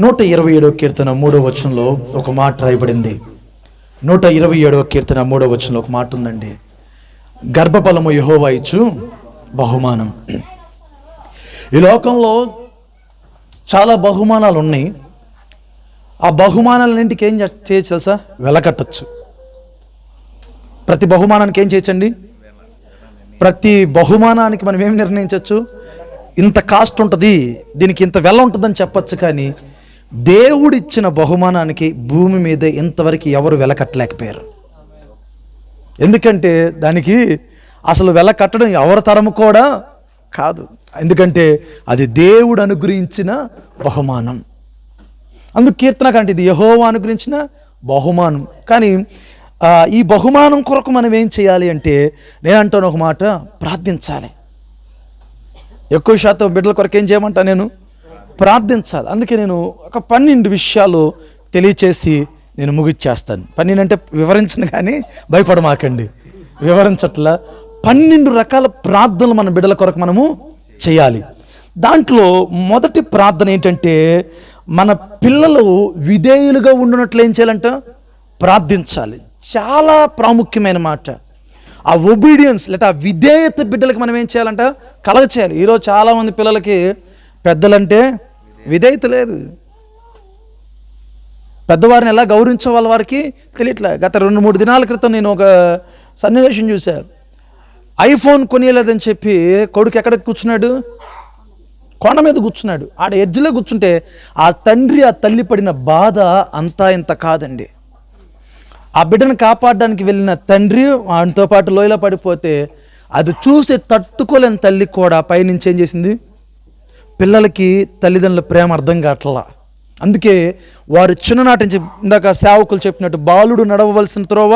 127వ కీర్తన 3వ వచనంలో ఒక మాట రాయబడింది. 127వ కీర్తన 3వ వచనంలో ఒక మాట ఉందండి. గర్భఫలము యెహోవా ఇచ్చు బహుమానం. ఈ లోకంలో చాలా బహుమానాలు ఉన్నాయి. ఆ బహుమానాలన్నింటికి ఏం చేయొచ్చు తెలుసా? వెలకట్టచ్చు. ప్రతి బహుమానానికి ఏం చేయొచ్చండి? ప్రతి బహుమానానికి మనం ఏం నిర్ణయించవచ్చు? ఇంత కాస్ట్ ఉంటుంది, దీనికి ఇంత వెల ఉంటుందని చెప్పచ్చు. కానీ దేవుడిచ్చిన బహుమానానికి భూమి మీద ఇంతవరకు ఎవరు వెల కట్టలేకపోయారు. ఎందుకంటే దానికి అసలు వెల కట్టడం ఎవరి తరము కూడా కాదు. ఎందుకంటే అది దేవుడు అనుగ్రహించిన బహుమానం. అందుకు కీర్తన కంటే ఇది యెహోవా అనుగ్రహించిన బహుమానం. కానీ ఈ బహుమానం కొరకు మనం ఏం చేయాలి అంటే, నేను అంటాను ఒక మాట, ప్రార్థించాలి. ఎక్కువ శాతం బిడ్డల కొరకు ఏం చేయమంటా? నేను ప్రార్థించాలి. అందుకే నేను ఒక 12 విషయాలు తెలియచేసి నేను ముగిచ్చేస్తాను. 12 అంటే వివరించను, కానీ భయపడమాకండి, వివరించట్లా. 12 రకాల ప్రార్థనలు మన బిడ్డల కొరకు మనము చేయాలి. దాంట్లో మొదటి ప్రార్థన ఏంటంటే, మన పిల్లలు విధేయులుగా ఉండునట్లు ఏం చేయాలంట? ప్రార్థించాలి. చాలా ప్రాముఖ్యమైన మాట. ఆ ఒబీడియన్స్ లేదా ఆ విధేయత బిడ్డలకి మనం ఏం చేయాలంట? కలగచేయాలి. ఈరోజు చాలామంది పిల్లలకి పెద్దలంటే విధేయత లేదు. పెద్దవారిని ఎలా గౌరవించవాలి వారికి తెలియట్లే. గత 2-3 దినాల క్రితం నేను ఒక సన్నివేశం చూశాను. ఐఫోన్ కొనియలేదని చెప్పి కొడుకు ఎక్కడ కూర్చున్నాడు? కొండ మీద కూర్చున్నాడు. ఆడ ఎడ్జ్లో కూర్చుంటే ఆ తండ్రి ఆ తల్లి పడిన బాధ అంతా ఇంత కాదండి. ఆ బిడ్డను కాపాడడానికి వెళ్ళిన తండ్రి ఆయనతో పాటు లోయలో పడిపోతే అది చూసి తట్టుకోలేని తల్లి కూడా పైనుంచి ఏం చేసింది? పిల్లలకి తల్లిదండ్రుల ప్రేమ అర్థం కావట్లా. అందుకే వారు చిన్ననాటి నుంచి, ఇందాక సేవకులు చెప్పినట్టు, బాలుడు నడవవలసిన త్రోవ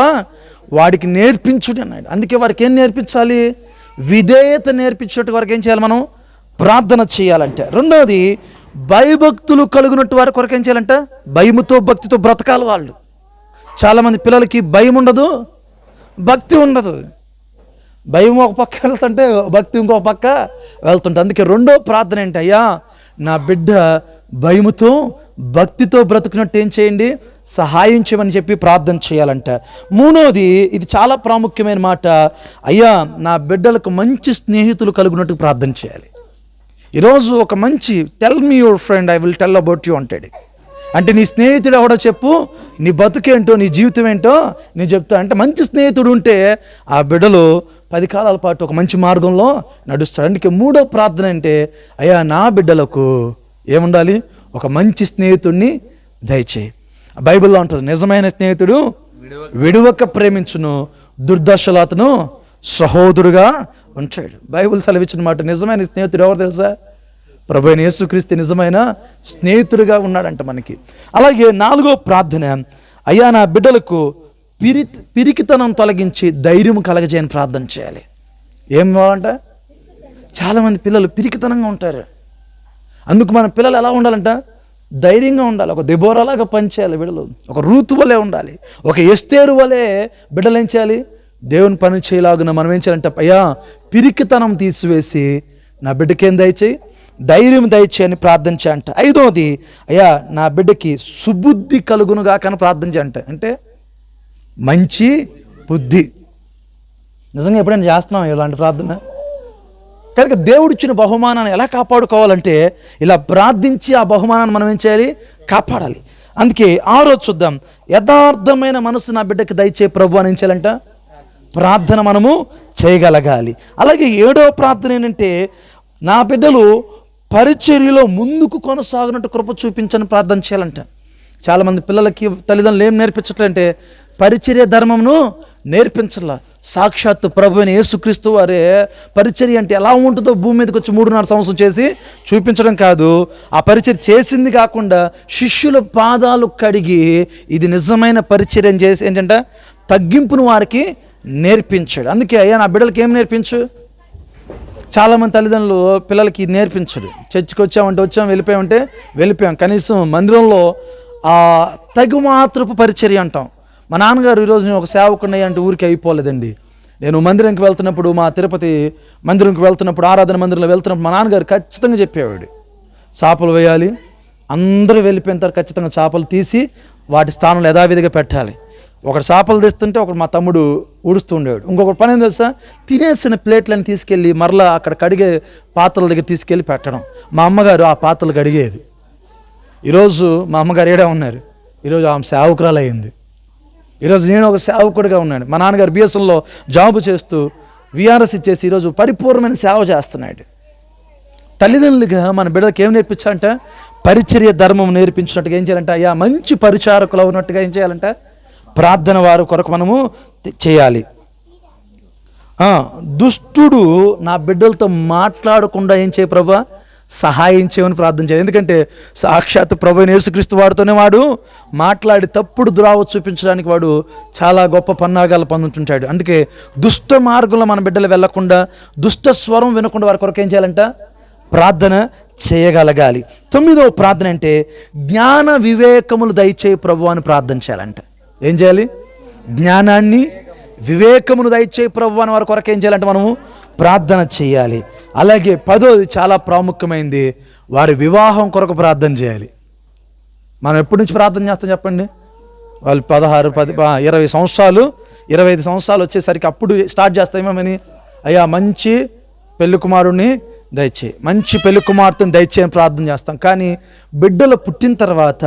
వాడికి నేర్పించుడి అన్నాడు. అందుకే వారికి ఏం నేర్పించాలి? విధేయత నేర్పించేట్టు వారికి ఏం చేయాలి? మనం ప్రార్థన చేయాలంటే. రెండవది, భయభక్తులు కలుగునట్టు వారి కొరకు ఏం చేయాలంటే, భయముతో భక్తితో బ్రతకాలి వాళ్ళు. చాలామంది పిల్లలకి భయం ఉండదు, భక్తి ఉండదు. భయం ఒక పక్క వెళ్తుంటే భక్తి ఇంకో పక్క వెళ్తుంటే. అందుకే రెండో ప్రార్థన ఏంటి? అయ్యా, నా బిడ్డ భయముతో భక్తితో బ్రతుకున్నట్టు ఏం చేయండి? సహాయం చేయమని చెప్పి ప్రార్థన చేయాలంట. మూడవది, ఇది చాలా ప్రాముఖ్యమైన మాట, అయ్యా, నా బిడ్డలకు మంచి స్నేహితులు కలుగునట్టు ప్రార్థన చేయాలి. ఈరోజు ఒక మంచి tell me your friend, I will tell about you అంటాడు. అంటే నీ స్నేహితుడు ఎవడో చెప్పు, నీ బతుకేంటో, నీ జీవితం ఏంటో నేను చెప్తా. అంటే మంచి స్నేహితుడు ఉంటే ఆ బిడ్డలు 10 కాలాల పాటు ఒక మంచి మార్గంలో నడుస్తాడు. అందుకే మూడో ప్రార్థన అంటే, అయ్యా, నా బిడ్డలకు ఏముండాలి? ఒక మంచి స్నేహితుడిని దయచేయి. బైబిల్లో ఉంటుంది, నిజమైన స్నేహితుడు విడువక ప్రేమించును, దుర్దశలు అతను సహోదరుగా ఉంచాడు. బైబిల్ సెలవిచ్చిన మాట. నిజమైన స్నేహితుడు ఎవరు తెలుసా? ప్రభువైన యేసుక్రీస్తు నిజమైన స్నేహితుడిగా ఉన్నాడంట మనకి. అలాగే 4వ ప్రార్థన, అయ్యా, నా బిడ్డలకు పిరికితనం తొలగించి ధైర్యం కలగజేయని ప్రార్థన చేయాలి. ఏం కావాలంట? చాలామంది పిల్లలు పిరికితనంగా ఉంటారు. అందుకు మన పిల్లలు ఎలా ఉండాలంట? ధైర్యంగా ఉండాలి. ఒక దెబోరాలాగా పనిచేయాలి బిడ్డలు. ఒక రూతు వలె ఉండాలి. ఒక ఎస్తేరు వలె బిడ్డలు ఏం చేయాలి? దేవుని పని చేయలాగున మనం ఏం చేయాలంట? అయ్యా, పిరికితనం తీసివేసి నా బిడ్డకేం దయచేయి? ధైర్యం దయచేయని ప్రార్థన చేయంట. 5వది, అయ్యా, నా బిడ్డకి సుబుద్ధి కలుగునుగా కానీ ప్రార్థన చేయంట. అంటే మంచి బుద్ధి. నిజంగా ఎప్పుడైనా చేస్తున్నాం ఇలాంటి ప్రార్థన? కనుక దేవుడిచ్చిన బహుమానాన్ని ఎలా కాపాడుకోవాలంటే, ఇలా ప్రార్థించి ఆ బహుమానాన్ని మనం ఏం చేయాలి? కాపాడాలి. అందుకే 6వ చూద్దాం, యథార్థమైన మనసు నా బిడ్డకి దయచే ప్రభు అని ఏం చేయాలంట? ప్రార్థన మనము చేయగలగాలి. అలాగే 7వ ప్రార్థన ఏంటంటే, నా బిడ్డలు పరిచర్యలో ముందుకు కొనసాగినట్టు కృప చూపించని ప్రార్థన చేయాలంట. చాలామంది పిల్లలకి తల్లిదండ్రులు ఏం నేర్పించట్లంటే, పరిచర్య ధర్మమును నేర్పించాల. సాక్షాత్తు ప్రభువైన యేసుక్రీస్తు వారే పరిచర్య అంటే ఎలా ఉంటుందో భూమి మీదకి వచ్చి 3.5 సంవత్సరం చేసి చూపించడం కాదు, ఆ పరిచర్య చేసింది కాకుండా శిష్యుల పాదాలు కడిగి ఇది నిజమైన పరిచర్య అని చేసి ఏంటంటే తగ్గింపును వారికి నేర్పించాడు. అందుకే, అయ్యా, నా బిడ్డలకి ఏం నేర్పించు? చాలామంది తల్లిదండ్రులు పిల్లలకి నేర్పించడు. చర్చికి వచ్చాం వెళ్ళిపోయామంటే వెళ్ళిపోయాం. కనీసం మందిరంలో తగు మాత్రపు పరిచర్య అంటాం. మా నాన్నగారు ఈరోజు నేను ఒక సేవకున్నాయి అంటే ఊరికి అయిపోలేదండి. నేను మందిరానికి వెళ్తున్నప్పుడు, మా తిరుపతి మందిరంకి వెళ్తున్నప్పుడు, ఆరాధన మందిరంలో వెళ్తున్నప్పుడు మా నాన్నగారు ఖచ్చితంగా చెప్పేవాడు, సాపలు వేయాలి, అందరూ వెళ్ళిపోయిన తర్వాత ఖచ్చితంగా చేపలు తీసి వాటి స్థానంలో యథావిధిగా పెట్టాలి. ఒకటి చేపలు తెస్తుంటే ఒకటి మా తమ్ముడు ఊడుస్తూ ఉండేవాడు. ఇంకొకటి పని ఏం తెలుసా, తినేసిన ప్లేట్లను తీసుకెళ్ళి మరలా అక్కడ కడిగే పాత్రల దగ్గర తీసుకెళ్ళి పెట్టడం. మా అమ్మగారు ఆ పాత్రలు కడిగేది. ఈరోజు మా అమ్మగారు ఏడా ఉన్నారు, ఈరోజు ఆమె సేవకురాలు అయింది. ఈరోజు నేను ఒక సేవకుడిగా ఉన్నాను. మా నాన్నగారు బిఎస్ఎల్లో జాబు చేస్తూ విఆర్ఎస్ ఇచ్చేసి ఈరోజు పరిపూర్ణమైన సేవ చేస్తున్నాడు. తల్లిదండ్రులుగా మన బిడ్డలకు ఏం నేర్పించాలంట, పరిచర్య ధర్మం నేర్పించినట్టుగా ఏం చేయాలంట, అయ్యా మంచి పరిచారకులు ఉన్నట్టుగా ఏం చేయాలంట, ప్రార్థన వారి కొరకు మనము చేయాలి. దుష్టుడు నా బిడ్డలతో మాట్లాడకుండా ఏం చేయ ప్రభా, సహాయం చేయమని ప్రార్థన చేయాలి. ఎందుకంటే సాక్షాత్ ప్రభు యేసుక్రీస్తు వాడితోనే వాడు మాట్లాడి తప్పుడు ద్రావ చూపించడానికి వాడు చాలా గొప్ప పన్నాగాలు పొందుతుంటాడు. అందుకే దుష్ట మార్గంలో మన బిడ్డలు వెళ్లకుండా, దుష్ట స్వరం వినకుండా వారి కొరకు ఏం చేయాలంట, ప్రార్థన చేయగలగాలి. 9వ ప్రార్థన అంటే జ్ఞాన వివేకములు దయచేయి ప్రభు అని ప్రార్థన చేయాలంట. ఏం చేయాలి, జ్ఞానాన్ని వివేకమును దయచేయి ప్రభు అని వారి కొరకు ఏం చేయాలంటే మనము ప్రార్థన చేయాలి. అలాగే 10వది చాలా ప్రాముఖ్యమైనది, వారి వివాహం కొరకు ప్రార్థన చేయాలి. మనం ఎప్పటి నుంచి ప్రార్థన చేస్తాం చెప్పండి, వాళ్ళు 16, 10, 20 సంవత్సరాలు 25 సంవత్సరాలు వచ్చేసరికి అప్పుడు స్టార్ట్ చేస్తామేమని, అయ్యా మంచి పెళ్లి కుమారుడిని దయచేయి, మంచి పెళ్లి కుమార్తెను దయచేయని ప్రార్థన చేస్తాం. కానీ బిడ్డలు పుట్టిన తర్వాత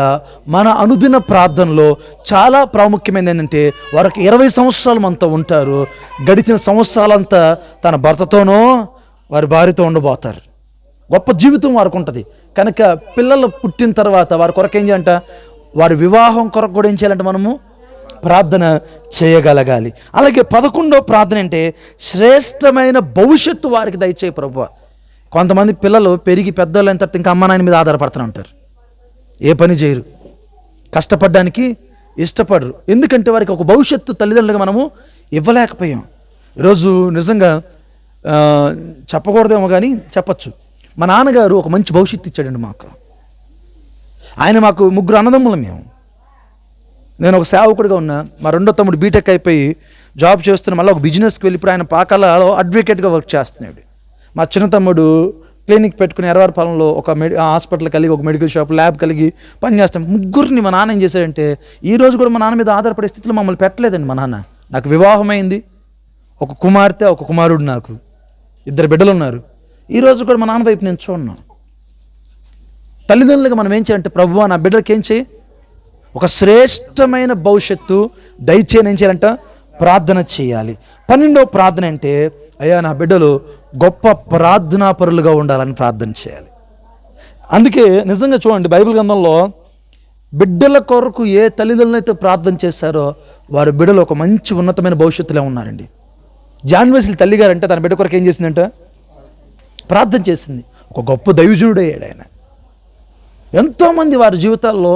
మన అనుదిన ప్రార్థనలో చాలా ప్రాముఖ్యమైనది ఏంటంటే, వారికి 20 సంవత్సరాలు మనతో ఉంటారు, గడిచిన సంవత్సరాలంతా తన భర్తతోనో వారి భార్యతో ఉండబోతారు. గొప్ప జీవితం వారికి ఉంటుంది. కనుక పిల్లలు పుట్టిన తర్వాత వారి కొరకు ఏం చేయాలంట, వారి వివాహం కొరకు కూడా ఏం చేయాలంటే మనము ప్రార్థన చేయగలగాలి. అలాగే 11వ ప్రార్థన అంటే శ్రేష్టమైన భవిష్యత్తు వారికి దయచేయి ప్రభువా. కొంతమంది పిల్లలు పెరిగి పెద్దోళ్ళు అయిన తర్వాత ఇంకా అమ్మ నాయన మీద ఆధారపడుతూ ఉంటారు, ఏ పని చేయరు, కష్టపడడానికి ఇష్టపడరు. ఎందుకంటే వారికి ఒక భవిష్యత్తు తల్లిదండ్రులుగా మనము ఇవ్వలేకపోయాం. ఈరోజు నిజంగా చెప్పకూడదేమో కానీ చెప్పచ్చు, మా నాన్నగారు ఒక మంచి భవిష్యత్తు ఇచ్చాడండి మాకు. ఆయన మాకు 3 అన్నదమ్ములం మేము. నేను ఒక సేవకుడిగా ఉన్నా, మా రెండో తమ్ముడు బీటెక్ అయిపోయి జాబ్ చేస్తున్నా, మళ్ళీ ఒక బిజినెస్కి వెళ్ళి ఇప్పుడు ఆయన పాకాలలో అడ్వకేట్గా వర్క్ చేస్తున్నాడు. మా చిన్న తమ్ముడు క్లినిక్ పెట్టుకుని ఎర్రవారిపాలెంలో ఒక హాస్పిటల్ కలిగి, ఒక మెడికల్ షాప్, ల్యాబ్ కలిగి పనిచేస్తాం. 3 మా నాన్న ఏం చేశాడంటే, ఈరోజు కూడా మా నాన్న మీద ఆధారపడే స్థితిలో మమ్మల్ని పెట్టలేదండి మా నాన్న. నాకు వివాహమైంది, ఒక కుమార్తె ఒక కుమారుడు, నాకు 2 బిడ్డలు ఉన్నారు. ఈరోజు కూడా మా నాన్న వైపు నేను చూడను. తల్లిదండ్రులుగా మనం ఏం చేయాలంటే, ప్రభువా నా బిడ్డలకి ఏం చేయి, ఒక శ్రేష్టమైన భవిష్యత్తు దయచేయని ఏం చేయాలంట, ప్రార్థన చేయాలి. 12వ ప్రార్థన అంటే, అయ్యా నా బిడ్డలు గొప్ప ప్రార్థనాపరులుగా ఉండాలని ప్రార్థన చేయాలి. అందుకే నిజంగా చూడండి, బైబిల్ గ్రంథంలో బిడ్డల కొరకు ఏ తల్లిదండ్రులు అయితే ప్రార్థన చేశారో వారి బిడ్డలు ఒక మంచి ఉన్నతమైన భవిష్యత్తులో ఉన్నారండి. జాన్ వెస్లీ తల్లిగారు అంటే తన బిడ్డ కొరకు ఏం చేసిందంట, ప్రార్థన చేసింది. ఒక గొప్ప దైవజనుడు అయ్యాడు ఆయన. ఎంతోమంది వారి జీవితాల్లో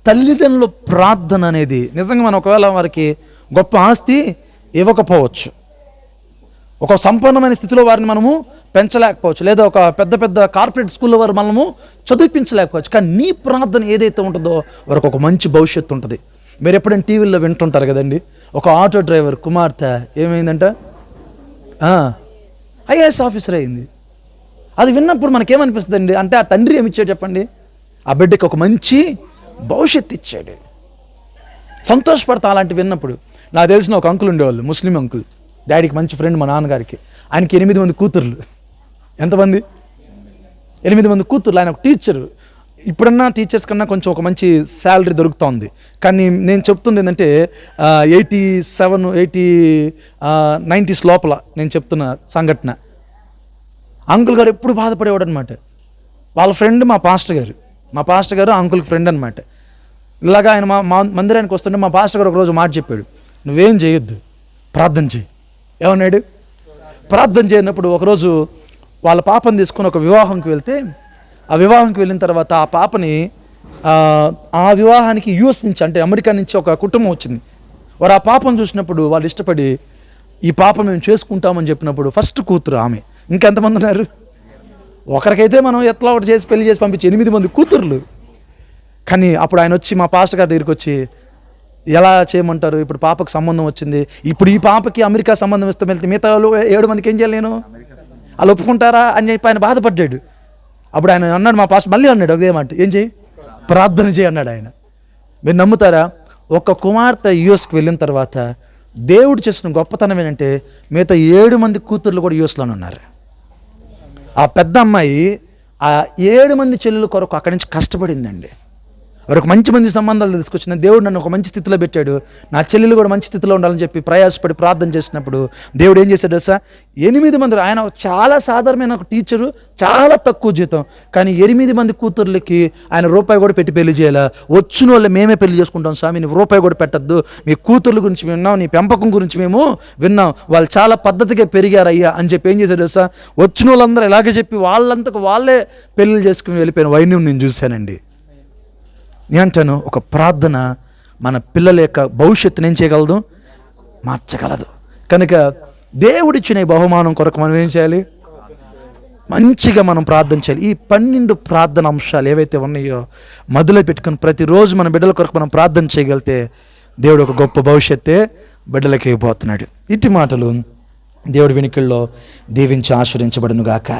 తల్లిదండ్రుల ప్రార్థన అనేది నిజంగా మనం ఒకవేళ వారికి గొప్ప ఆస్తి ఇవ్వకపోవచ్చు, ఒక సంపన్నమైన స్థితిలో వారిని మనము పెంచలేకపోవచ్చు, లేదా ఒక పెద్ద పెద్ద కార్పొరేట్ స్కూల్లో వారు మనము చదివించలేకపోవచ్చు. కానీ నీ ప్రార్థన ఏదైతే ఉంటుందో వారికి ఒక మంచి భవిష్యత్తు ఉంటుంది. మీరు ఎప్పుడైనా టీవీల్లో వింటుంటారు కదండి, ఒక ఆటో డ్రైవర్ కుమార్తె ఏమైందంట, ఐఏఎస్ ఆఫీసర్ అయింది. అది విన్నప్పుడు మనకేమనిపిస్తుంది అండి అంటే, ఆ తండ్రి ఏమిచ్చాడు చెప్పండి, ఆ బిడ్డకి ఒక మంచి భవిష్యత్తు ఇచ్చాడు. సంతోషపడతా అలాంటి విన్నప్పుడు. నాకు తెలిసిన ఒక అంకుల్ ఉండేవాళ్ళు, ముస్లిం అంకుల్, డాడీకి మంచి ఫ్రెండ్ మా నాన్నగారికి. ఆయనకి 8 మంది కూతుర్లు. ఎంతమంది? 8 మంది కూతుర్లు. ఆయన ఒక టీచరు. ఇప్పుడన్నా టీచర్స్ కన్నా కొంచెం ఒక మంచి శాలరీ దొరుకుతోంది. కానీ నేను చెప్తుంది ఏంటంటే 87, 90s లోపల నేను చెప్తున్న సంఘటన. అంకుల్ గారు ఎప్పుడు బాధపడేవాడు అనమాట. వాళ్ళ ఫ్రెండ్ మా పాస్టర్ గారు అంకుల్కి ఫ్రెండ్ అనమాట. ఇలాగా ఆయన మా మందిరానికి వస్తుంటే మా పాస్టర్ గారు ఒకరోజు మాట చెప్పాడు, నువ్వేం చేయొద్దు, ప్రార్థన చేయి. ఏమన్నాడు? ప్రార్థన చేయనప్పుడు ఒకరోజు వాళ్ళ పాపని తీసుకుని ఒక వివాహంకి వెళ్తే, ఆ వివాహంకి వెళ్ళిన తర్వాత ఆ పాపని ఆ వివాహానికి యూఎస్ నుంచి అంటే అమెరికా నుంచి ఒక కుటుంబం వచ్చింది. వారు ఆ పాపను చూసినప్పుడు వాళ్ళు ఇష్టపడి ఈ పాప మేము చేసుకుంటామని చెప్పినప్పుడు ఫస్ట్ కూతురు ఆమె. ఇంకెంతమంది ఉన్నారు? ఒకరికైతే మనం ఎట్లా ఒకటి చేసి పెళ్లి చేసి పంపించి 8 మంది కూతుర్లు. కానీ అప్పుడు ఆయన వచ్చి మా పాస్టర్ గారి దగ్గరికి వచ్చి, ఎలా చేయమంటారు, ఇప్పుడు పాపకు సంబంధం వచ్చింది, ఇప్పుడు ఈ పాపకి అమెరికా సంబంధం ఇస్తాం, వెళ్తే మిగతా 7 మందికి ఏం చేయాలి నేను, వాళ్ళు ఒప్పుకుంటారా అని చెప్పి ఆయన బాధపడ్డాడు. అప్పుడు ఆయన అన్నాడు, మా పాస్టర్ మళ్ళీ అన్నాడు అదే మాట, ఏం చేయి, ప్రార్థన చేయన్నాడు ఆయన. మీరు నమ్ముతారా? ఒక కుమార్తె యుఎస్కి వెళ్ళిన తర్వాత దేవుడు చేసిన గొప్పతనం ఏంటంటే మిగతా 7 మంది కూతుర్లు కూడా యుఎస్లోనే ఉన్నారు. ఆ పెద్ద అమ్మాయి ఆ 7 మంది చెల్లెల కొరకు అక్కడి నుంచి కష్టపడిందండి. వారికి మంచి మంచి సంబంధాలు తీసుకొచ్చింది. దేవుడు నన్ను ఒక మంచి స్థితిలో పెట్టాడు, నా చెల్లెలు కూడా మంచి స్థితిలో ఉండాలని చెప్పి ప్రయాసపడి ప్రార్థన చేసినప్పుడు దేవుడు ఏం చేశాడు తెలుసా? 8 మంది, ఆయన చాలా సాధారణమైన ఒక టీచరు, చాలా తక్కువ జీతం, కానీ 8 మంది కూతుర్లకి ఆయన రూపాయి కూడా పెట్టి పెళ్లి చేయాల. వచ్చిన వాళ్ళు మేమే పెళ్లి చేసుకుంటాం స్వామి, నువ్వు రూపాయి కూడా పెట్టద్దు, మీ కూతుర్ల గురించి విన్నాం, నీ పెంపకం గురించి మేము విన్నాం, వాళ్ళు చాలా పద్ధతిగా పెరిగారయ్యా అని చెప్పి ఏం చేశాడు తెలుసా? వచ్చిన వాళ్ళందరూ ఇలాగే చెప్పి వాళ్ళంతకు వాళ్ళే పెళ్లి చేసుకుని వెళ్ళిపోయిన వైన్యం నేను చూశానండి. నేను అంటాను, ఒక ప్రార్థన మన పిల్లల యొక్క భవిష్యత్తుని ఏం చేయగలదు? మార్చగలదు. కనుక దేవుడిచ్చిన ఈ బహుమానం కొరకు మనం ఏం చేయాలి? మంచిగా మనం ప్రార్థన చేయాలి. ఈ 12 ప్రార్థన అంశాలు ఏవైతే ఉన్నాయో మొదలు పెట్టుకుని ప్రతిరోజు మన బిడ్డల కొరకు మనం ప్రార్థన చేయగలిగితే దేవుడు ఒక గొప్ప భవిష్యత్తే బిడ్డలకి ఇవ్వబోతున్నాడు. ఇట్టి మాటలు దేవుడి వెనుకల్లో దీవించి ఆశీర్వదించబడును గాక.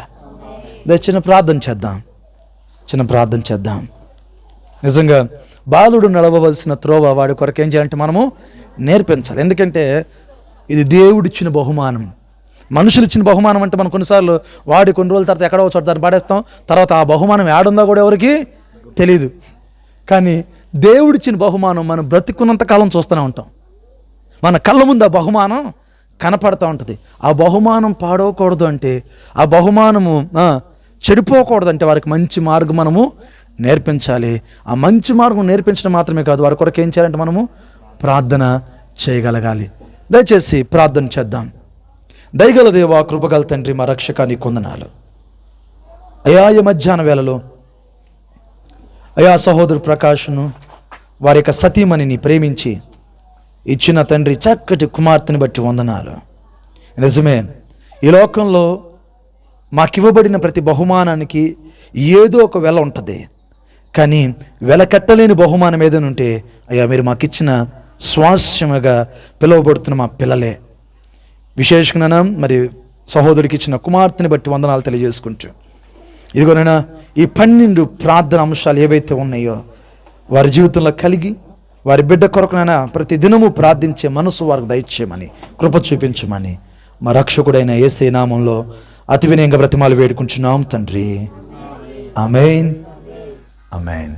చిన్న ప్రార్థన చేద్దాం. నిజంగా బాలుడు నడవవలసిన త్రోవ వాడి కొరకు ఏం చేయాలంటే మనము నేర్పించాలి. ఎందుకంటే ఇది దేవుడిచ్చిన బహుమానం. మనుషులు ఇచ్చిన బహుమానం అంటే మనం కొన్నిసార్లు వాడి కొన్ని రోజుల తర్వాత ఎక్కడో చోట దాన్ని పాడేస్తాం, తర్వాత ఆ బహుమానం ఏడుందో కూడా ఎవరికి తెలియదు. కానీ దేవుడిచ్చిన బహుమానం మనం బ్రతికున్నంత కాలం చూస్తూనే ఉంటాం. మన కళ్ళ ముందు ఆ బహుమానం కనపడుతూ ఉంటుంది. ఆ బహుమానం పాడవకూడదు అంటే, ఆ బహుమానము చెడిపోకూడదు అంటే వారికి మంచి మార్గం మనము నేర్పించాలి. ఆ మంచి మార్గం నేర్పించడం మాత్రమే కాదు, వారి కొరకు ఏం చేయాలంటే మనము ప్రార్థన చేయగలగాలి. దయచేసి ప్రార్థన చేద్దాం. దయగల దేవా, కృపగల తండ్రి, మా రక్షక నీకు వందనాలు అయా. ఈ మధ్యాహ్న వేళలో అయా సహోదరు ప్రకాష్ను వారి యొక్క సతీమణిని ప్రేమించి ఇచ్చిన తండ్రి చక్కటి కుమార్తెని బట్టి వందనాలు. నిజమే, ఈ లోకంలో మాకివ్వబడిన ప్రతి బహుమానానికి ఏదో ఒక వెల ఉంటుంది. కానీ వెల కట్టలేని బహుమానం ఏదైనా ఉంటే అయ్యా మీరు మాకిచ్చిన స్వాస్యముగా పిలువబడుతున్న మా పిల్లలే. విశేషంగా మరి సహోదరుడికి ఇచ్చిన కుమార్తెని బట్టి వందనాలు తెలియజేసుకుంటూ, ఇదిగోనైనా ఈ 12 ప్రార్థన అంశాలు ఏవైతే ఉన్నాయో వారి జీవితంలో కలిగి వారి బిడ్డ కొరకునైనా ప్రతి దినము ప్రార్థించే మనసు వారికి దయచేయమని, కృప చూపించమని మా రక్షకుడైన యేసే నామంలో అతి వినయంగా బ్రతిమాలు వేడుకుంటున్నాం తండ్రి. ఆమేన్.